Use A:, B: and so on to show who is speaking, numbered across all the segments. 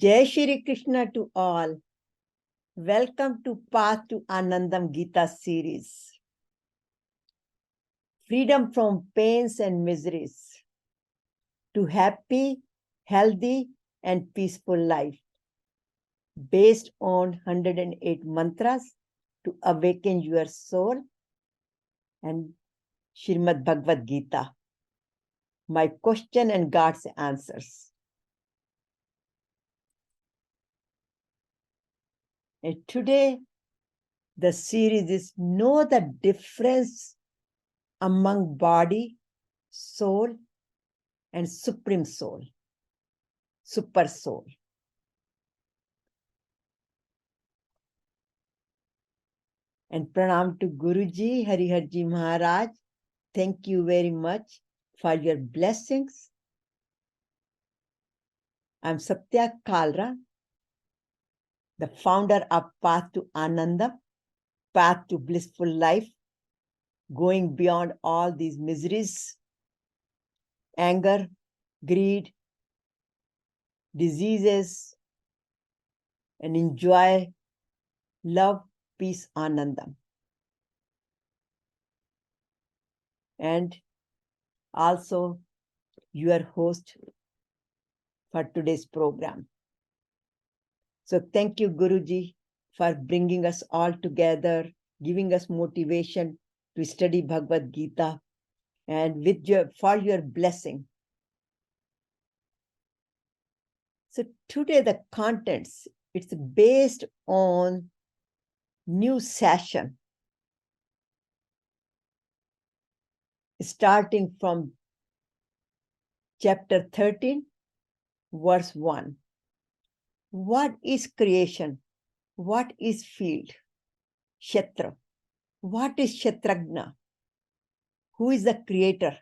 A: Jai Shri Krishna to all. Welcome to Path to Anandam Gita series. Freedom from pains and miseries to happy, healthy, and peaceful life. Based on 108 mantras to awaken your soul and Srimad Bhagavad Gita. My question and God's answers. And today, the series is Know the Difference among Body, Soul, and Supreme Soul, Super Soul. And pranam to Guruji, Hariharji Maharaj. Thank you very much for your blessings. I'm Satya Kalra, the founder of Path to Ananda, Path to Blissful Life, going beyond all these miseries, anger, greed, diseases, and enjoy love, peace, Anandam. And also your host for today's program. So thank you, Guruji, for bringing us all together, giving us motivation to study Bhagavad Gita, and for your blessing. So today the contents, it's based on new session, starting from chapter 13, verse 1. What is creation? What is field? Kshetra. What is Kshetrajna? Who is the creator?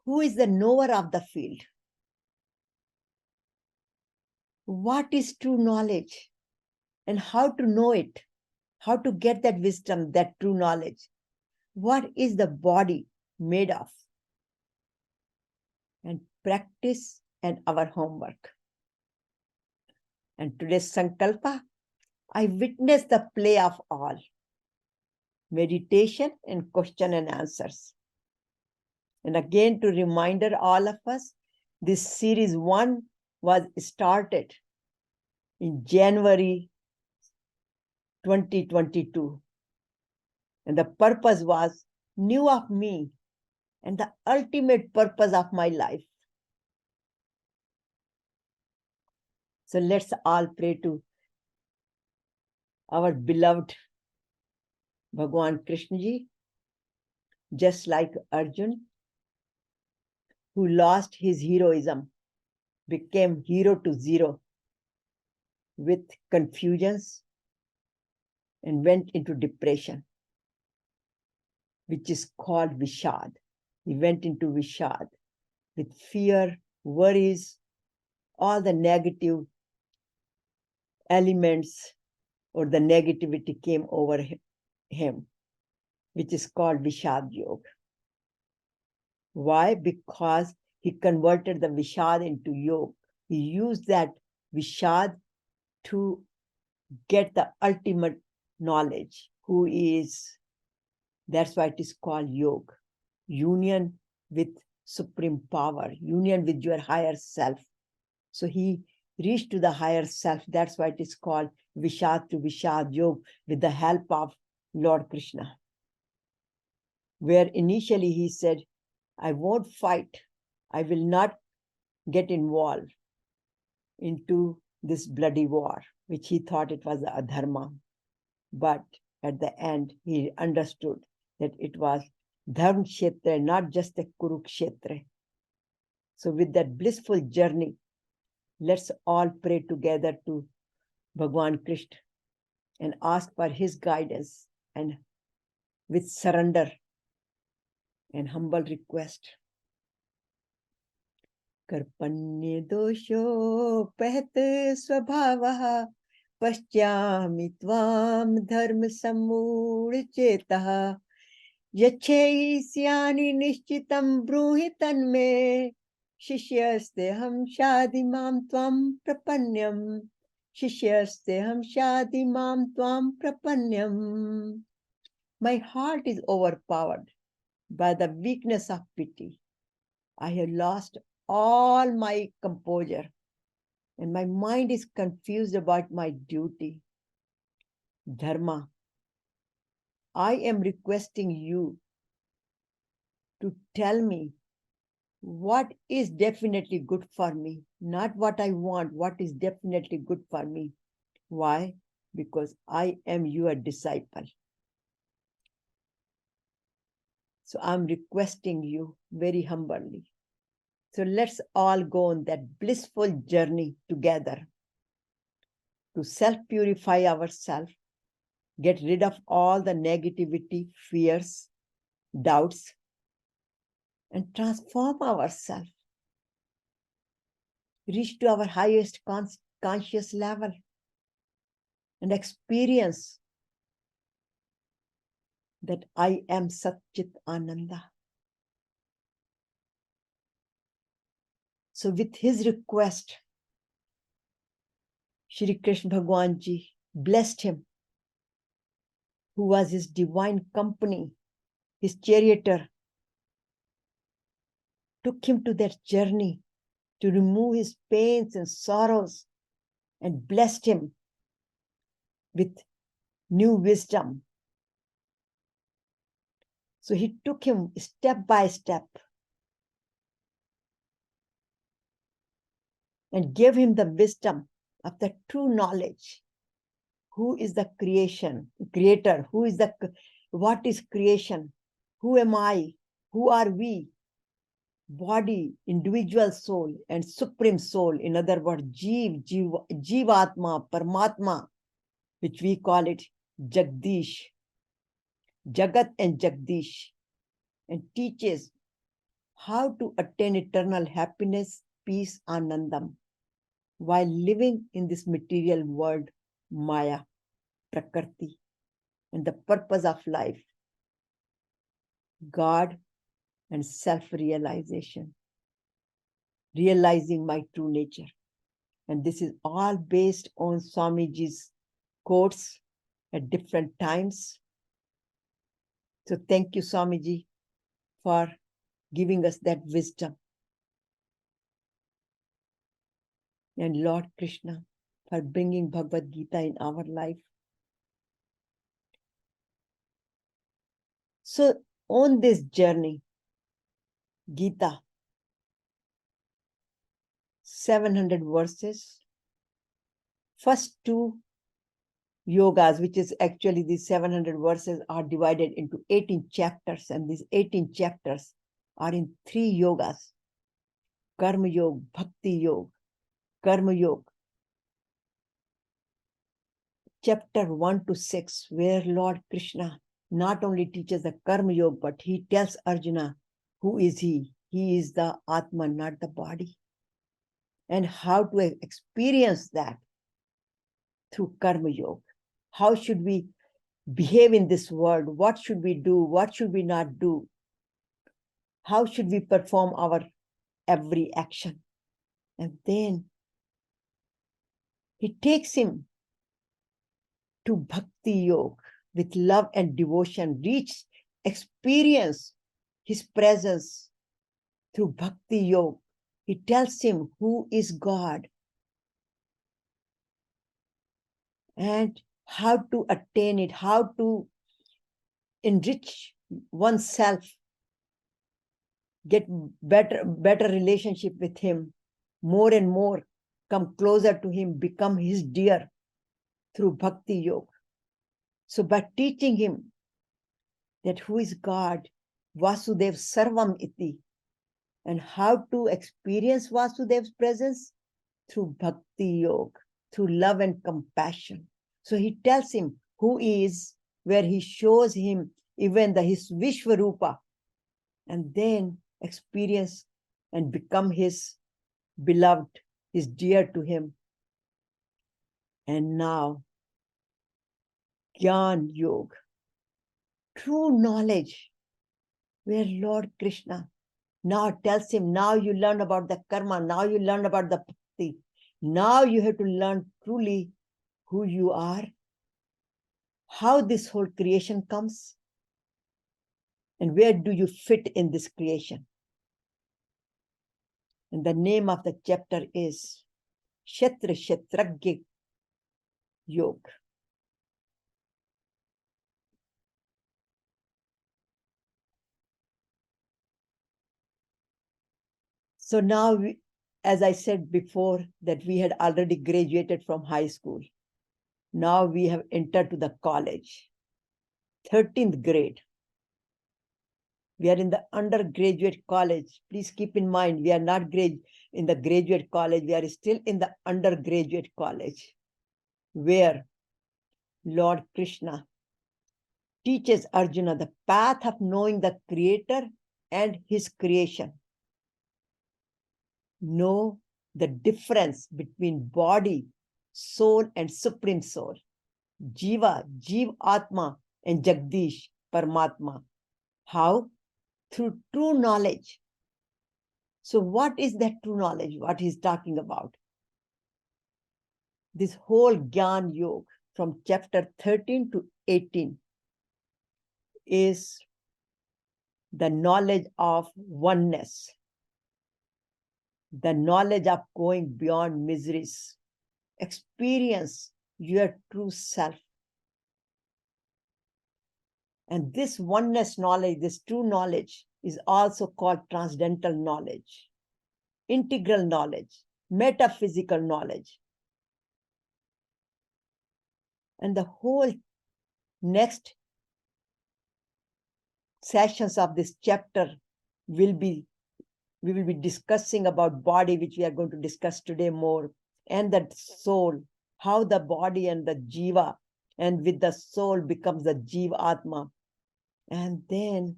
A: Who is the knower of the field? What is true knowledge? And how to know it? How to get that wisdom, that true knowledge? What is the body made of? And practice and our homework. And today's Sankalpa, I witnessed the play of all. Meditation and question and answers. And again, to reminder all of us, this series 1 was started in January 2022. And the purpose was new of me and the ultimate purpose of my life. So let's all pray to our beloved Bhagwan Krishna Ji, just like Arjuna, who lost his heroism, became hero to zero with confusions and went into depression, which is called Vishad. He went into Vishad with fear, worries, all the negative elements or the negativity came over him, which is called Vishad Yoga. Why? Because he converted the Vishad into Yoga. He used that Vishad to get the ultimate knowledge, who is, that's why it is called Yoga. Union with supreme power, union with your higher self. So he reached to the higher self. That's why it is called Vishad to Vishad Yoga, with the help of Lord Krishna. Where initially he said, I won't fight. I will not get involved into this bloody war, which he thought it was a dharma. But at the end, he understood that it was Dharma Kshetra, not just a Kurukshetra. So with that blissful journey, let's all pray together to Bhagwan Krishna and ask for his guidance, and with surrender and humble request. Karpanye dosho pahat svabhavaha paschami tvam dharma sammood chetaha yache isyani nishchitam bruhi tanme Shishyasteham shadimam tvam prapanyam. Shishyasteham shadimam tvam prapanyam. My heart is overpowered by the weakness of pity. I have lost all my composure, and my mind is confused about my duty. Dharma, I am requesting you to tell me what is definitely good for me, not what I want, what is definitely good for me. Why? Because I am your disciple. So I'm requesting you very humbly. So let's all go on that blissful journey together to self-purify ourselves, get rid of all the negativity, fears, doubts, and transform ourselves, reach to our highest conscious level and experience that I am Satchit Ananda. So with his request, Shri Krishna Bhagwan Ji blessed him, who was his divine company, his charioteer, took him to that journey to remove his pains and sorrows and blessed him with new wisdom. So he took him step by step and gave him the wisdom of the true knowledge. Who is the creator? What is creation? Who am I? Who are we? Body, individual soul, and supreme soul. In other words, Jivatma, Paramatma, which we call it Jagdish, Jagat and Jagdish, and teaches how to attain eternal happiness, peace, Anandam, while living in this material world, Maya, Prakriti, and the purpose of life, God and self-realization, realizing my true nature. And this is all based on Swamiji's quotes at different times. So thank you, Swamiji, for giving us that wisdom. And Lord Krishna, for bringing Bhagavad Gita in our life. So on this journey, Gita, 700 verses, first two yogas, which is actually these 700 verses, are divided into 18 chapters, and these 18 chapters are in three yogas: Karma Yoga, Bhakti Yoga, Karma Yoga. Chapter 1 to 6, where Lord Krishna not only teaches the Karma Yoga, but he tells Arjuna, who is he? He is the Atma, not the body. And how to experience that through Karma Yoga. How should we behave in this world? What should we do? What should we not do? How should we perform our every action? And then he takes him to Bhakti Yoga with love and devotion, experience his presence through Bhakti Yoga. He tells him who is God and how to attain it, how to enrich oneself, get better relationship with him, more and more come closer to him, become his dear through Bhakti Yoga. So by teaching him that who is God, Vasudev Sarvam Iti, and how to experience Vasudev's presence through Bhakti Yoga, through love and compassion. So he tells him who he is, where he shows him even his Vishwarupa, and then experience and become his beloved, is dear to him. And now, Gyan Yoga, true knowledge, where Lord Krishna Now tells him, now you learn about the karma, now you learn about the bhakti. Now you have to learn truly who you are, how this whole creation comes, and where do you fit in this creation. And the name of the chapter is Kshetrajna Yoga. So now, as I said before, that we had already graduated from high school. Now we have entered to the college, 13th grade. We are in the undergraduate college. Please keep in mind, we are not in the graduate college. We are still in the undergraduate college, where Lord Krishna teaches Arjuna the path of knowing the Creator and his creation. Know the difference between body, soul, and supreme soul. Jiva, Jeev Atma, and Jagdish, Paramatma. How? Through true knowledge. So what is that true knowledge? What he's talking about? This whole Gyan Yoga from chapter 13 to 18 is the knowledge of oneness, the knowledge of going beyond miseries, experience your true self. And this oneness knowledge, this true knowledge, is also called transcendental knowledge, integral knowledge, metaphysical knowledge. And the whole next sessions of this chapter we will be discussing about body, which we are going to discuss today more, and that soul, how the body and the jiva, and with the soul becomes the Jeev Atma. And then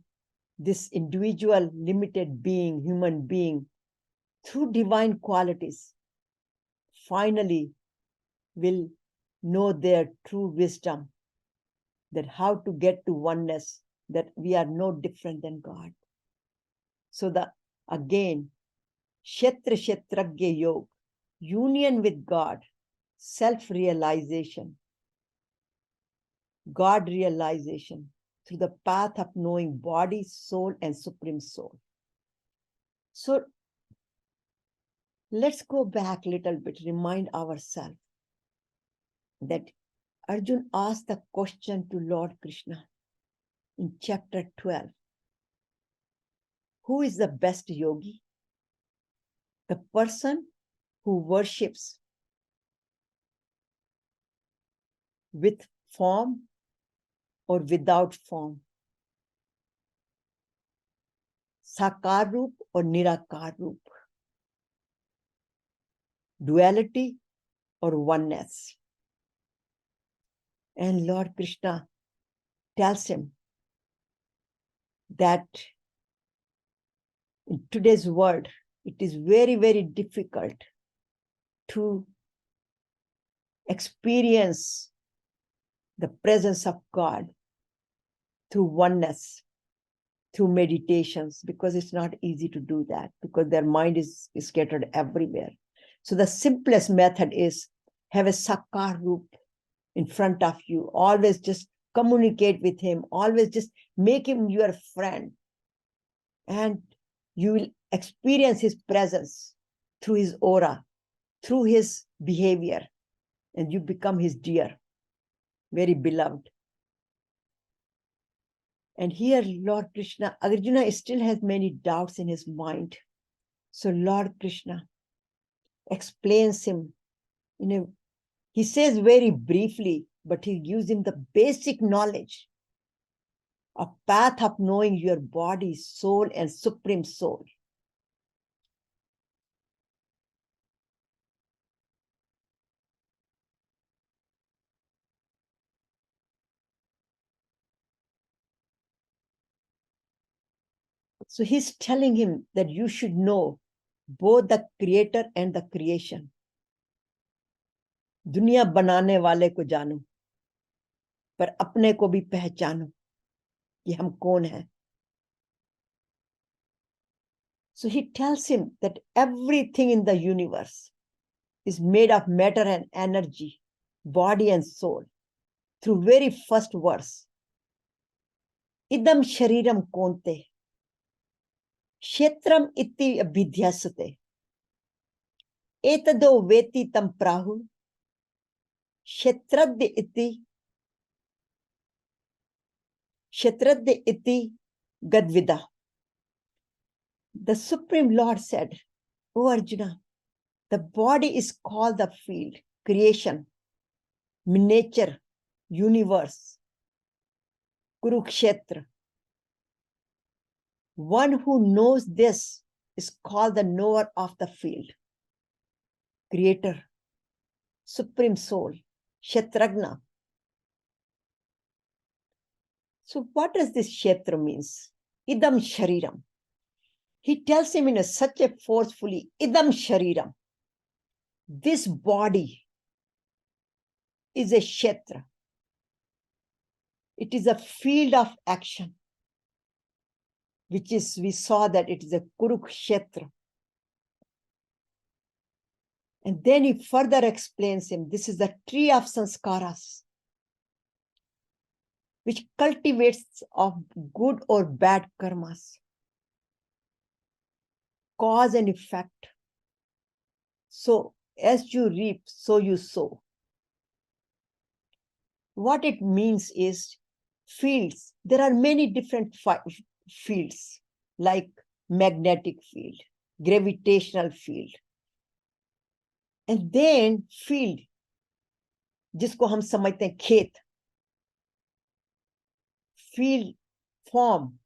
A: this individual limited being, human being, through divine qualities, finally will know their true wisdom, that how to get to oneness, that we are no different than God. So again, Kshetrajna Yoga, union with God, self-realization, God realization through the path of knowing body, soul, and supreme soul. So let's go back a little bit, remind ourselves that Arjuna asked the question to Lord Krishna in chapter 12. Who is the best yogi? The person who worships with form or without form, Sakar Roop or Nirakar Roop, duality or oneness. And Lord Krishna tells him that in today's world, it is very, very difficult to experience the presence of God through oneness, through meditations, because it's not easy to do that, because their mind is scattered everywhere. So the simplest method is have a Sakar Roop in front of you. Always just communicate with him. Always just make him your friend. And you will experience his presence through his aura, through his behavior, and you become his dear, very beloved. And here, Lord Krishna, Arjuna still has many doubts in his mind. So Lord Krishna explains him he says very briefly, but he gives him the basic knowledge, a path of knowing your body, soul, and supreme soul. So he's telling him that you should know both the creator and the creation. दुनिया बनाने वाले को जानो, पर अपने को भी पहचानो कि हम कौन हैं. So he tells him that everything in the universe is made of matter and energy, body and soul. Through very first verse, idam shariram konte, kshetram iti abhidhyasate, etado veti tam prahu, kshetradya iti gadvida. The Supreme Lord said, "O Arjuna, the body is called the field, creation, nature, universe, Kurukshetra. One who knows this is called the knower of the field, creator, supreme soul, Kshetrajna." So what does this Kshetra means? Idam shariram. He tells him in such a forcefully, idam shariram. This body is a Kshetra. It is a field of action, which is, we saw that it is a Kurukshetra. And then he further explains him, this is the tree of sanskaras, which cultivates of good or bad karmas, cause and effect. So as you reap, so you sow. What it means is fields. There are many different fields, like magnetic field, gravitational field, and then field, जिसको हम समझते हैं खेत, field form.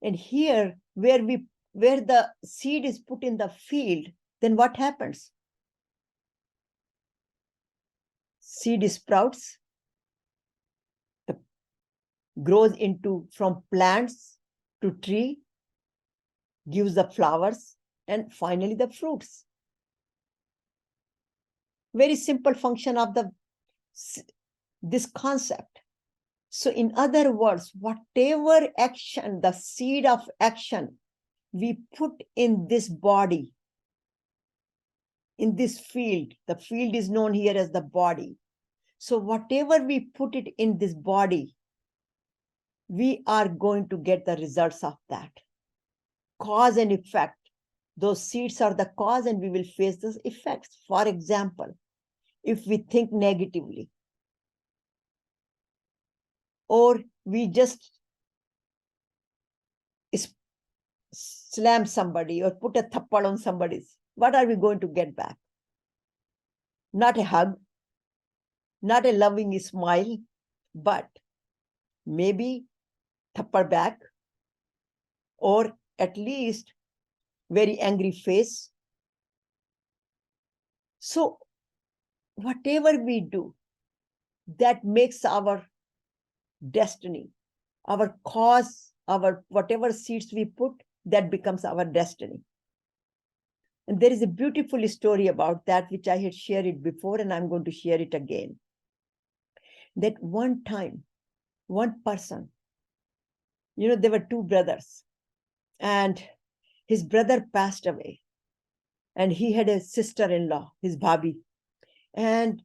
A: And here, where the seed is put in the field, then what happens? Seed sprouts, grows into from plants to tree, gives the flowers, and finally the fruits. Very simple function of this concept. So in other words, whatever action, the seed of action we put in this body, in this field, the field is known here as the body. So whatever we put it in this body, we are going to get the results of that. Cause and effect. Those seeds are the cause and we will face those effects. For example, if we think negatively, or we just slam somebody or put a thappad on somebody's, what are we going to get back? Not a hug, not a loving smile, but maybe thappad back, or at least very angry face. So whatever we do, that makes our destiny, our cause, our whatever seeds we put, that becomes our destiny. And there is a beautiful story about that, which I had shared it before, and I'm going to share it again. That one time, one person, there were two brothers, and his brother passed away, and he had a sister-in-law, his bhabi, and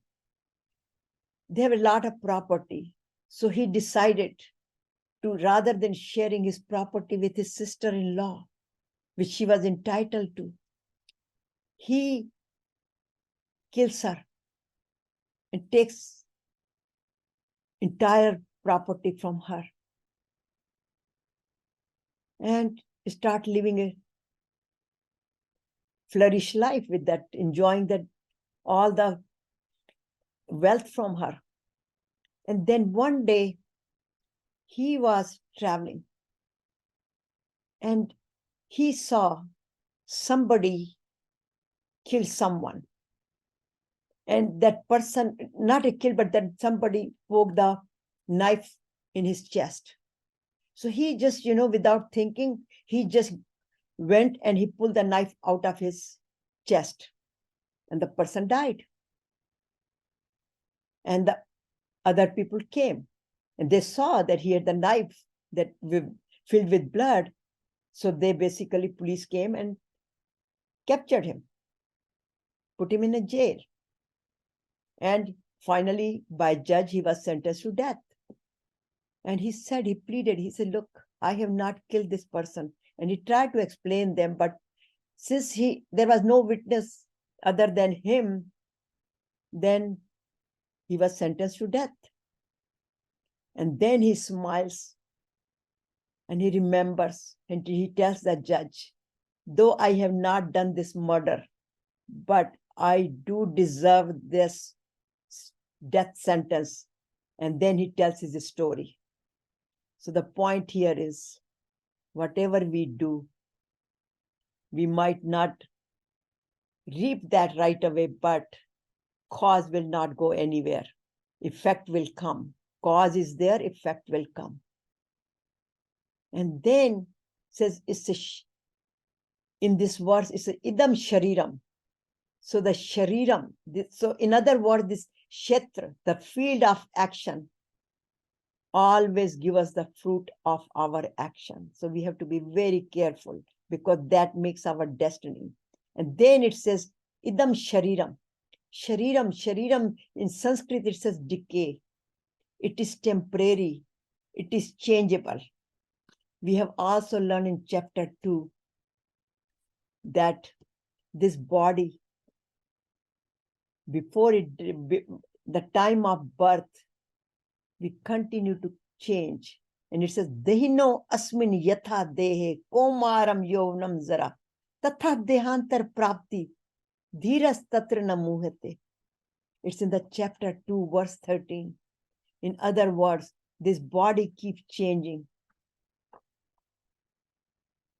A: they have a lot of property. So he decided to, rather than sharing his property with his sister-in-law, which she was entitled to, he kills her and takes entire property from her and start living a flourish life with that, enjoying that all the wealth from her. And then one day he was traveling and he saw somebody kill someone. And that person, not a kill, but that somebody poked the knife in his chest. So he just, without thinking, he just went and he pulled the knife out of his chest. And the person died. And the other people came and they saw that he had the knife that filled with blood. So they basically, police came and captured him, put him in a jail. And finally, by judge, he was sentenced to death. And he said, he pleaded, he said, look, I have not killed this person. And he tried to explain them, but since there was no witness other than him, then he was sentenced to death. And then he smiles and he remembers and he tells the judge, though I have not done this murder, but I do deserve this death sentence. And then he tells his story. So the point here is, whatever we do, we might not reap that right away, but cause will not go anywhere. Effect will come. Cause is there, effect will come. And then says, in this verse, it's a idam shariram. So the shariram, so in other words, this Kshetra, the field of action, always give us the fruit of our action. So we have to be very careful, because that makes our destiny. And then it says, idam shariram. Shariram in Sanskrit, it says decay. It is temporary. It is changeable. We have also learned in chapter 2 that this body, before the time of birth, we continue to change. And it says, Dehino asmin yatha dehe komaram yovnam zara tatha dehantar prapti dhiras tatra namuhate. It's in the chapter 2, verse 13. In other words, this body keeps changing.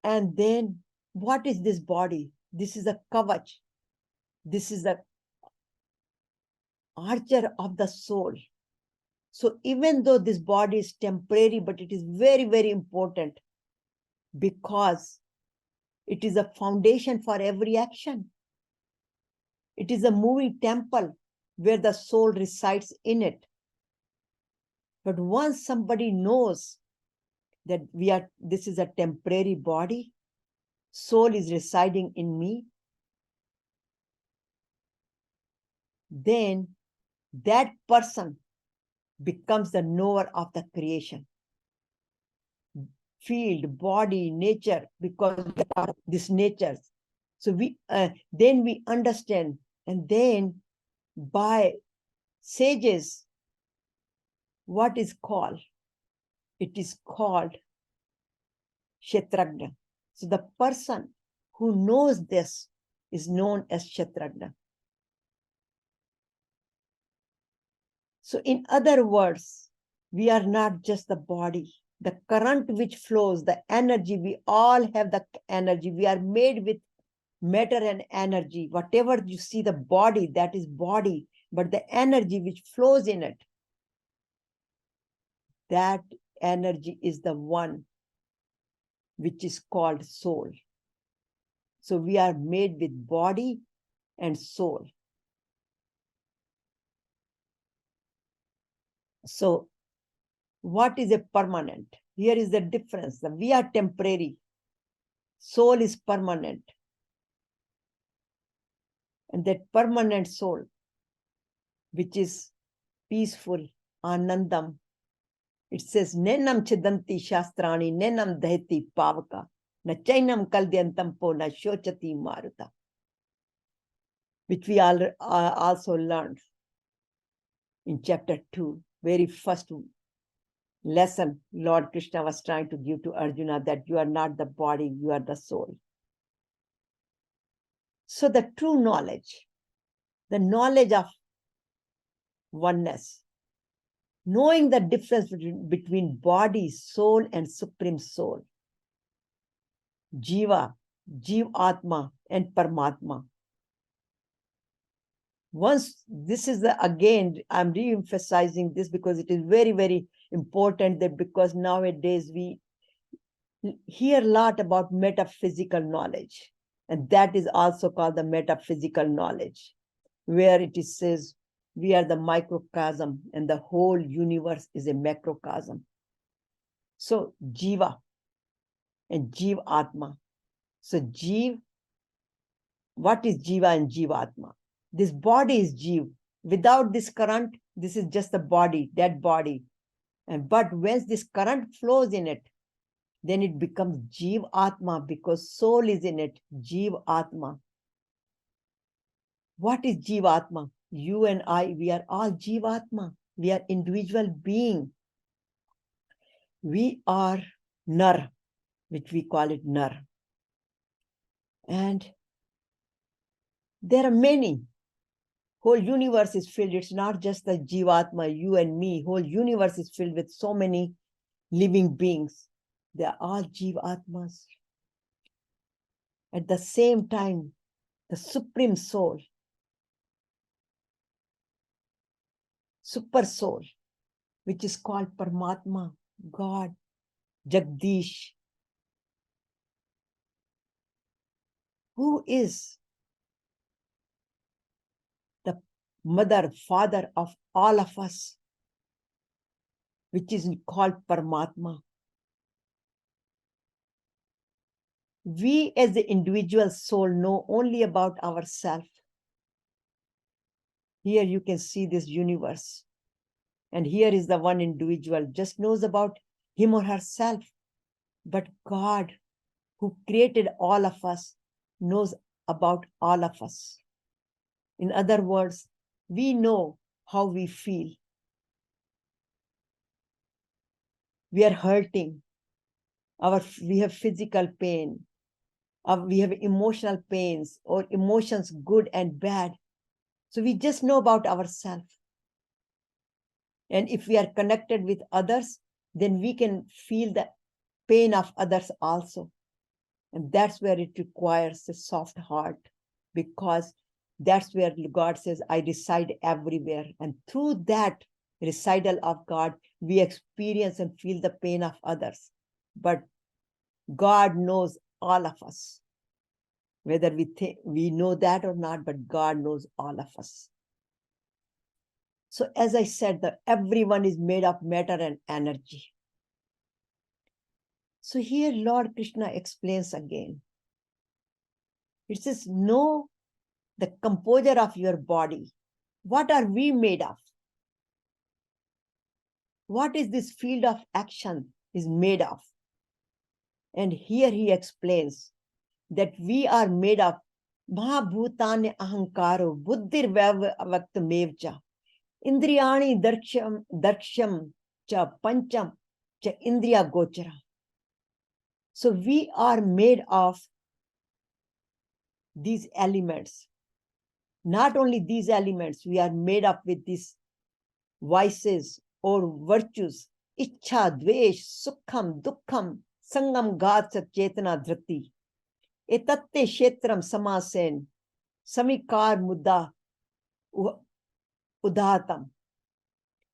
A: And then, what is this body? This is a kavach. This is the archer of the soul. So even though this body is temporary, but it is very, very important, because it is a foundation for every action. It is a moving temple where the soul resides in it. But once somebody knows that this is a temporary body, soul is residing in me, then that person becomes the knower of the creation. Field, body, nature, because of these natures. So then we understand, and then by sages, what is called? It is called Kshetrajna. So the person who knows this is known as Kshetrajna. So in other words, we are not just the body. The current which flows, the energy, we all have the energy. We are made with matter and energy. Whatever you see the body, that is body. But the energy which flows in it, that energy is the one which is called soul. So we are made with body and soul. So what is a permanent? Here is the difference. We are temporary. Soul is permanent. And that permanent soul, which is peaceful, anandam, it says, Nenam chidanti shastrani, nenam daheti pavaka, na chainam kaldyantam po na shochati maruta. Which we also learned in chapter 2, very first lesson Lord Krishna was trying to give to Arjuna, that you are not the body, you are the soul. So the true knowledge, the knowledge of oneness, knowing the difference between body, soul, and supreme soul, Jiva, Jiv Atma, and Paramatma. Once this is again, I'm re-emphasizing this because it is very, very important, that because nowadays we hear a lot about metaphysical knowledge, and that is also called the metaphysical knowledge, where it says we are the microcosm and the whole universe is a macrocosm. So Jiva and Jiva Atma. So Jiva, what is Jiva and Jivatma? This body is Jiva. Without this current, this is just a body, dead body. But when this current flows in it, then it becomes Jiva Atma because soul is in it, Jiva Atma. What is Jiva Atma? You and I, we are all Jiva Atma. We are individual being. We are Nar, which we call it Nar. And there are many. Whole universe is filled. It's not just the Jivatma, you and me. Whole universe is filled with so many living beings. They are all Jivatmas. At the same time, the Supreme Soul, Super Soul, which is called Paramatma, God, Jagdish, who is the mother, father of all of us, which is called Paramatma. We as the individual soul know only about ourselves. Here you can see this universe. And here is the one individual just knows about him or herself. But God, who created all of us, knows about all of us. In other words, we know how we feel. We are hurting. We have physical pain. We have emotional pains or emotions, good and bad. So we just know about ourselves. And if we are connected with others, then we can feel the pain of others also. And that's where it requires a soft heart, because that's where God says, I reside everywhere. And through that recital of God, we experience and feel the pain of others. But God knows all of us. Whether we know that or not, but God knows all of us. So as I said, that everyone is made of matter and energy. So here Lord Krishna explains again. It says, know the composure of your body. What are we made of? What is this field of action is made of? And here he explains that we are made of Mahabhutani Ahankaro Buddhir Vaktamevcha Indriyani Darksham Cha Pancham Cha Indriya Gochara. So we are made of these elements. Not only these elements, we are made up with these vices or virtues. Ichha, Dvesh, Sukham, Dukkham, Sangam, Gatsa, Chetana, Dhriti. Etatte Kshetram Samasen, Samikar Mudda Udhatam.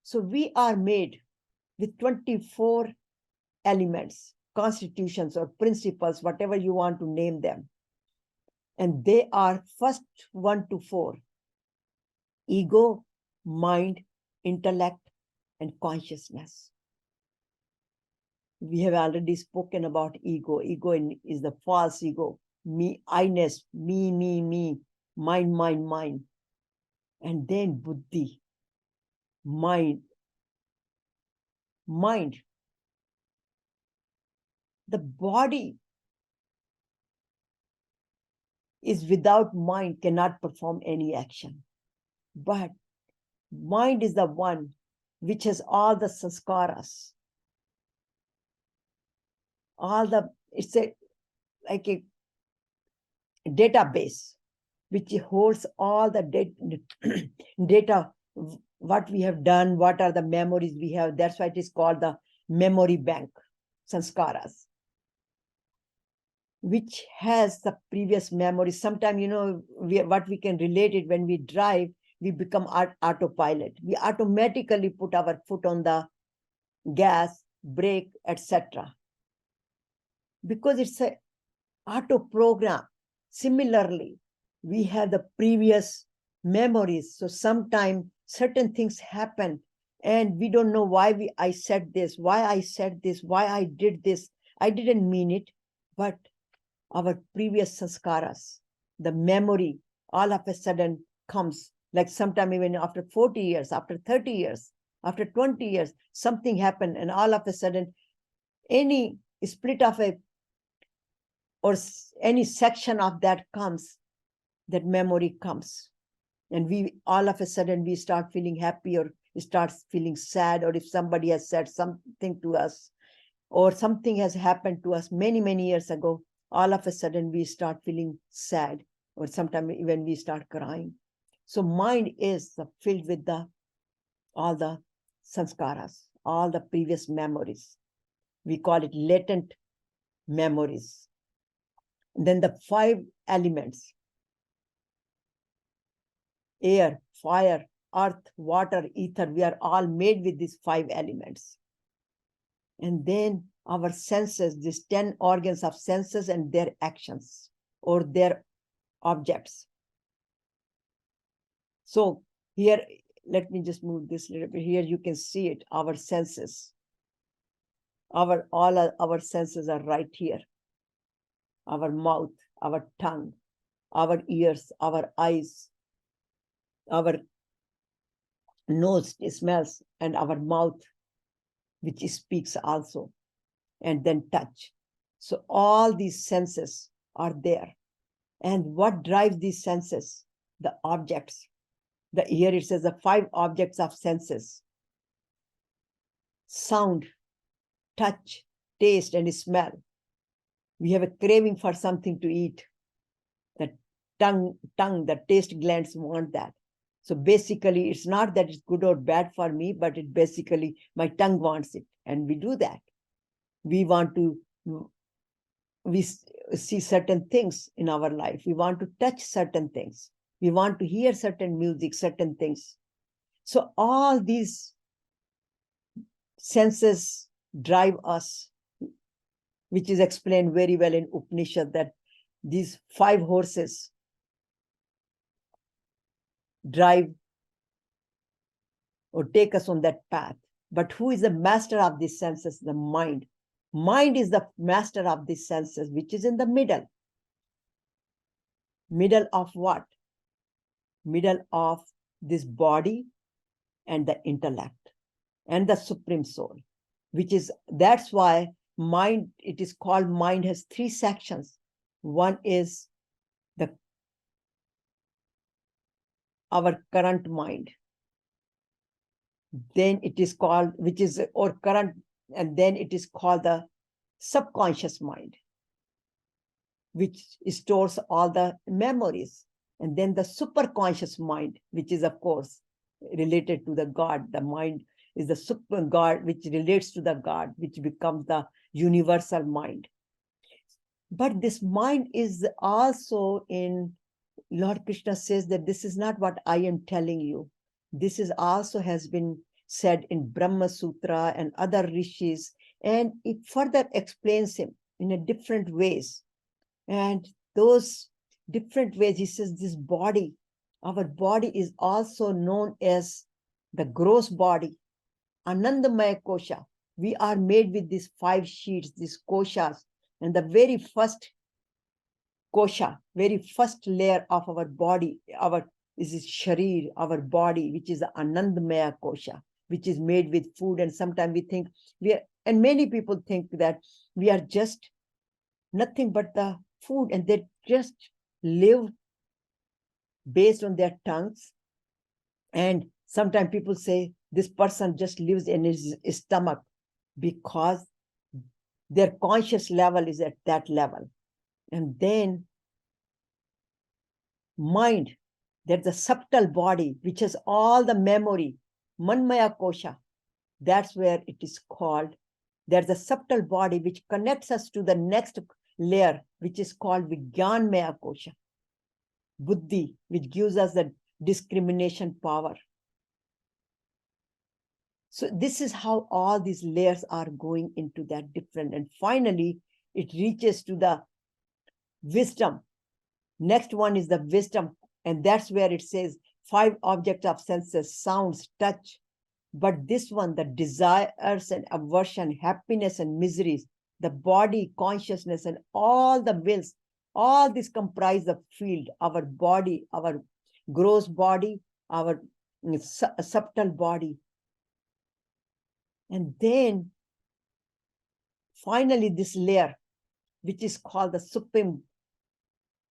A: So we are made with 24 elements, constitutions or principles, whatever you want to name them. And they are first 1 to 4. Ego, mind, intellect, and consciousness. We have already spoken about ego. Ego is the false ego. Me, I-ness, me, mind. And then buddhi, mind. The body is without mind, cannot perform any action. But mind is the one which has all the sanskaras. It's like a database which holds all the data, what we have done, what are the memories we have. That's why it is called the memory bank, sanskaras, which has the previous memories. Sometimes, what we can relate it when we drive, we become autopilot. We automatically put our foot on the gas, brake, etc. Because it's an auto program. Similarly, we have the previous memories. So sometimes certain things happen and we don't know why I said this, why I did this. I didn't mean it. But our previous sanskaras, the memory, all of a sudden comes, like sometime even after 40 years, after 30 years, after 20 years, something happened, and all of a sudden, any split of a, or any section of that comes, that memory comes. And we, all of a sudden, we start feeling happy or start feeling sad, or if somebody has said something to us, or something has happened to us many, many years ago, all of a sudden we start feeling sad, or sometimes even we start crying. So mind is filled with all the sanskaras, all the previous memories. We call it latent memories. And then the 5 elements: air, fire, earth, water, ether. We are all made with these 5 elements. And then our senses, these 10 organs of senses and their actions or their objects. So here, let me just move this a little bit. Here you can see it, our senses. All our senses are right here. Our mouth, our tongue, our ears, our eyes, our nose smells, and our mouth, which speaks also, and then touch. So all these senses are there. And what drives these senses? The objects. Here it says the 5 objects of senses: sound, touch, taste, and smell. We have a craving for something to eat. The tongue, the taste glands want that. So basically, it's not that it's good or bad for me, but it basically, my tongue wants it. And we do that. We see certain things in our life. We want to touch certain things. We want to hear certain music, certain things. So all these senses drive us, which is explained very well in Upanishad, that these 5 horses drive or take us on that path. But who is the master of these senses? The mind. Mind is the master of these senses, which is in the middle. Middle of what? Middle of this body and the intellect and the supreme soul, which is, that's why mind, it is called, mind has 3 sections. One is our current mind. Then it is called, which is, or current, and then it is called the subconscious mind, which stores all the memories. And then the superconscious mind, which is, of course, related to the God. The mind is the super God, which relates to the God, which becomes the universal mind. But this mind is also in, Lord Krishna says that this is not what I am telling you. This is also has been said in Brahma Sutra and other rishis, and it further explains him in a different ways. And those different ways, he says, this body, our body is also known as the gross body, Anandamaya Kosha. We are made with these 5 sheets, these koshas, and the very first kosha, very first layer of our body, is sharir, our body, which is the Anandamaya Kosha, which is made with food. And sometimes we think and many people think that we are just nothing but the food, and they just live based on their tongues. And sometimes people say this person just lives in his stomach, because their conscious level is at that level. And then mind, there's a subtle body, which has all the memory, Manmaya Kosha. That's where it is called. There's a subtle body which connects us to the next layer, which is called Vijnanmaya Kosha, Buddhi, which gives us the discrimination power. So this is how all these layers are going into that different. And finally, it reaches to the wisdom. Next one is the wisdom. And that's where it says 5 objects of senses, sounds, touch. But this one, the desires and aversion, happiness and miseries, the body, consciousness, and all the wills, all this comprise the field, our body, our gross body, our subtle body. And then finally this layer, which is called the Supreme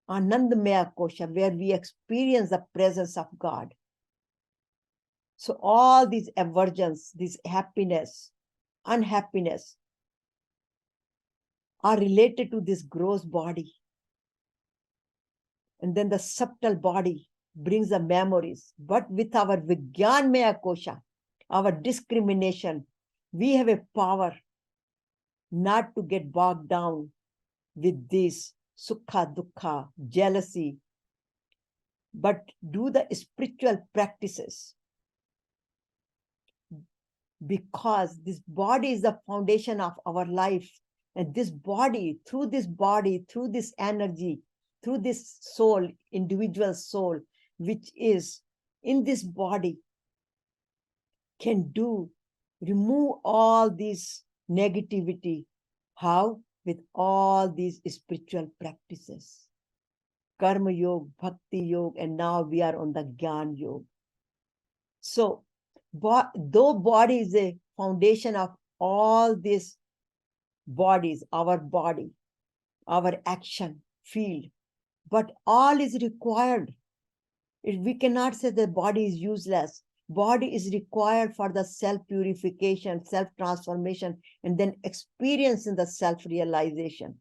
A: Anandamaya Kosha, where we experience the presence of God. So all these aversions, this happiness, unhappiness, are related to this gross body. And then the subtle body brings the memories. But with our Vijnanmaya Kosha, our discrimination, we have a power not to get bogged down with this sukha, dukkha, jealousy, but do the spiritual practices. Because this body is the foundation of our life. And this body, through this energy, through this soul, individual soul, which is in this body, can remove all this negativity. How? With all these spiritual practices. Karma Yoga, Bhakti Yoga, and now we are on the Gyan Yoga. So, though body is a foundation of all these bodies, our body, our action field, but all is required. We cannot say the body is useless. Body is required for the self-purification, self-transformation, and then experience in the self-realization.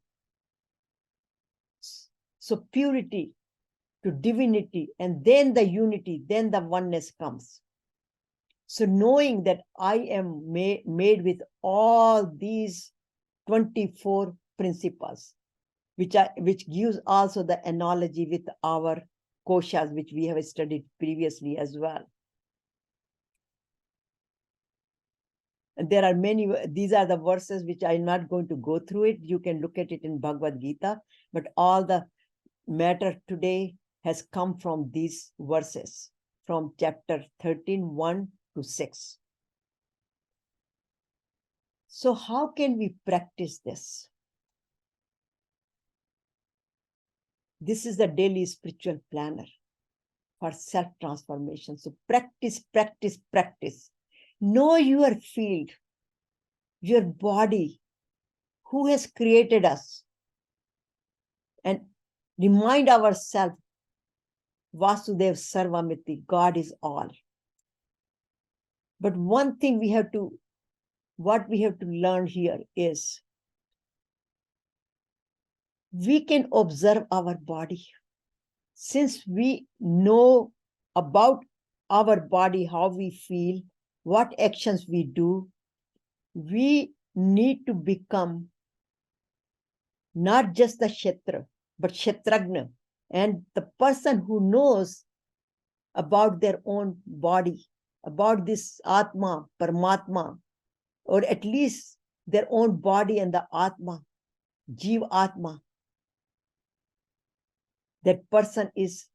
A: So purity to divinity, and then the unity, then the oneness comes. So knowing that I am made with all these 24 principles, which gives also the analogy with our koshas, which we have studied previously as well. And there are many, these are the verses which I'm not going to go through it. You can look at it in Bhagavad Gita, but all the matter today has come from these verses, from chapter 13:1-6. So how can we practice this? This is the daily spiritual planner for self-transformation. So practice, practice, practice. Know your field, your body, who has created us, and remind ourselves, Vasudev Sarvamiti, God is all. But one thing what we have to learn here is, we can observe our body. Since we know about our body, how we feel, what actions we do, we need to become not just the Kshetra, but Kshetrajna, and the person who knows about their own body, about this Atma, Paramatma, or at least their own body and the Atma, Jiva Atma. That person is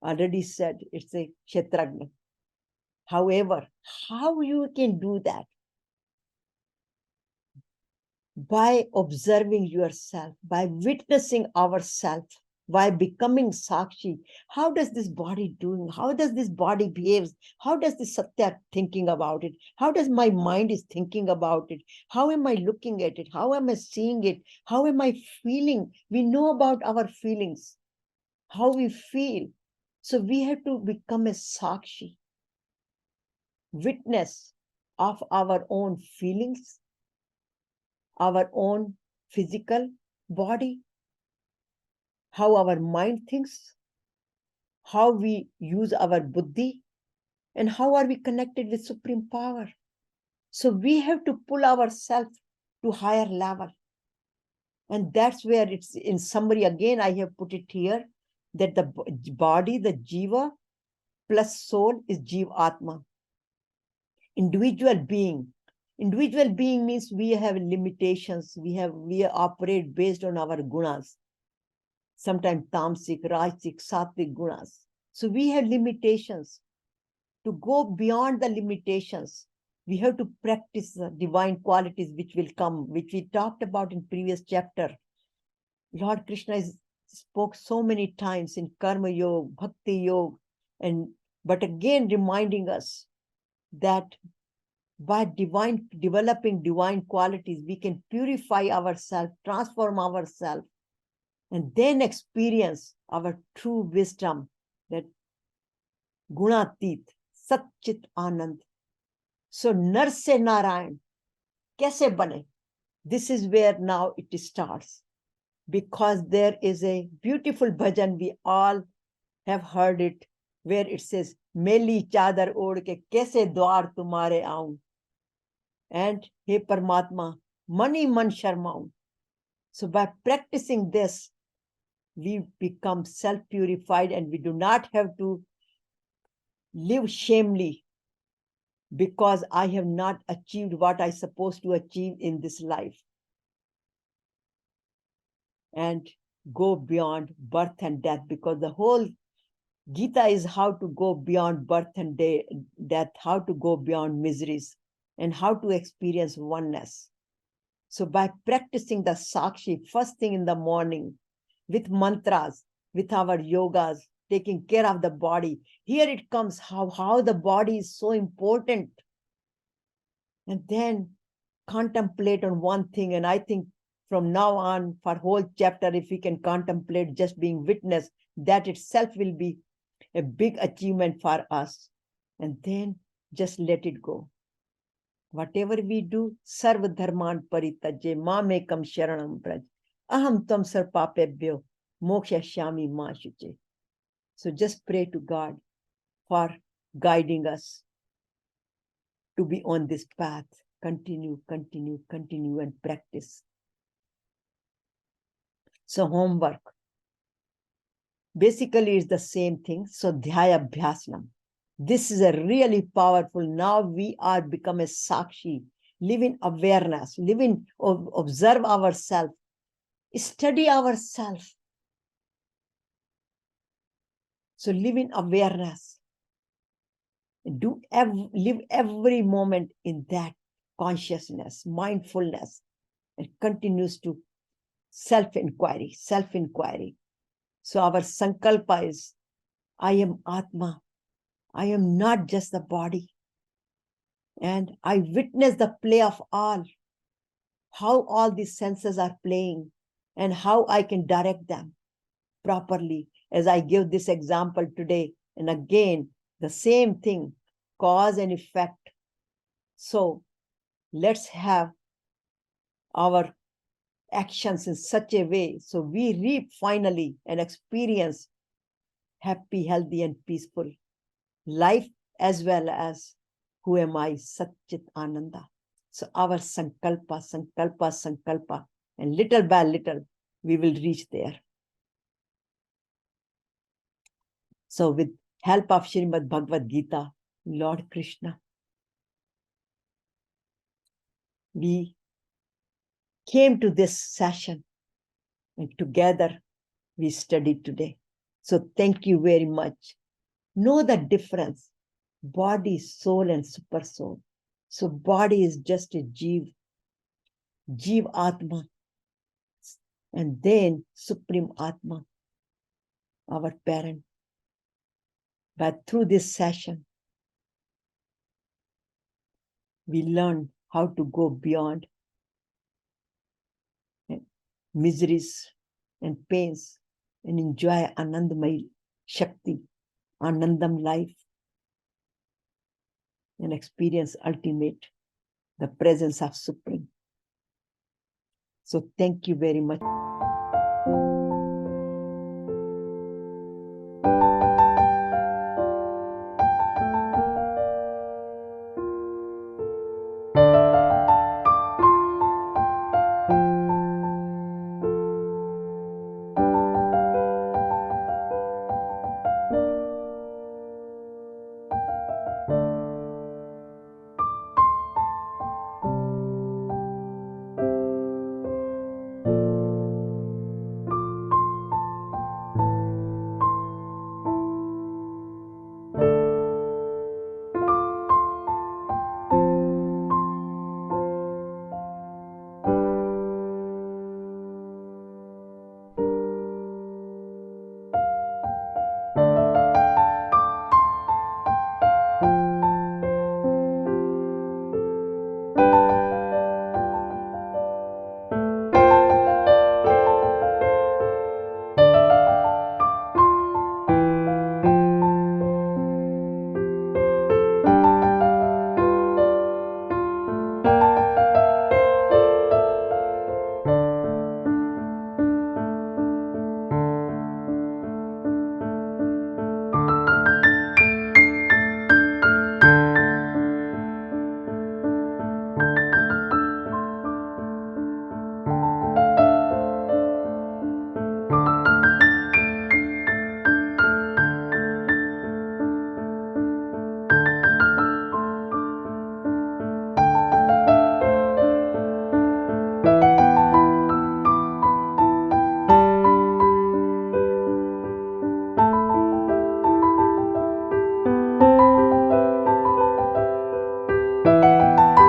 A: already said, it's a Kshetrajna. However, how you can do that? By observing yourself, by witnessing ourselves, by becoming Sakshi. How does this body doing? How does this body behaves? How does this Satya thinking about it? How does my mind is thinking about it? How am I looking at it? How am I seeing it? How am I feeling? We know about our feelings, how we feel. So we have to become a Sakshi, witness of our own feelings, our own physical body, how our mind thinks, how we use our buddhi, and how are we connected with supreme power. So we have to pull ourselves to higher level. And that's where it's in summary, again, I have put it here, that the body, the jiva plus soul is jiva atma. Individual being means we have limitations. We operate based on our gunas. Sometimes tamasic, rajasic, sattvic gunas. So we have limitations. To go beyond the limitations, We have to practice the divine qualities which will come, which we talked about in previous chapter. Lord Krishna spoke so many times in Karma Yoga, Bhakti Yoga, but again reminding us that by developing divine qualities, we can purify ourselves, transform ourselves, and then experience our true wisdom, that Gunatit, Satchit Anand. So Nar se Narayan, kaise bane? This is where now it starts. Because there is a beautiful bhajan, we all have heard it, where it says, Meli chadar od ke kaise dwar tumhare aun. And He Paramatma, mani man sharmaun. So by practicing this, we become self-purified and we do not have to live shamefully because I have not achieved what I supposed to achieve in this life. And go beyond birth and death, because the whole Gita is how to go beyond birth and death, how to go beyond miseries, and how to experience oneness. So by practicing the Sakshi first thing in the morning, with mantras, with our yogas, taking care of the body, here it comes how the body is so important. And then contemplate on one thing. And I think from now on, for whole chapter, if we can contemplate just being witness, that itself will be a big achievement for us. And then just let it go. Whatever we do, sarva dharman paritajye mamekam sharanam braj. Aham tam sarpapebhyo mokshashyami ma shuche. So just pray to God for guiding us to be on this path. Continue, continue, continue, and practice. So homework. Basically, it's the same thing. So dhyaya abhyasnam. This is a really powerful. Now we are become a sakshi. Live in awareness. Observe ourselves. Study ourselves. So live in awareness. Live every moment in that consciousness, mindfulness. It continues to self-inquiry. So our sankalpa is, I am Atma. I am not just the body. And I witness the play of all, how all these senses are playing and how I can direct them properly. As I give this example today, and again, the same thing, cause and effect. So let's have our actions in such a way so we reap finally and experience happy, healthy, and peaceful life, as well as who am I, Satchit Ananda. So our sankalpa, and little by little, we will reach there. So with help of Srimad Bhagavad Gita, Lord Krishna, we came to this session and together we studied today. So thank you very much. Know the difference, body, soul, and super soul. So body is just a Jeev Atma, and then Supreme Atma, our parent. But through this session, we learn how to go beyond miseries and pains and enjoy Anandamay Shakti, Anandam life, and experience ultimate, the presence of Supreme. So thank you very much.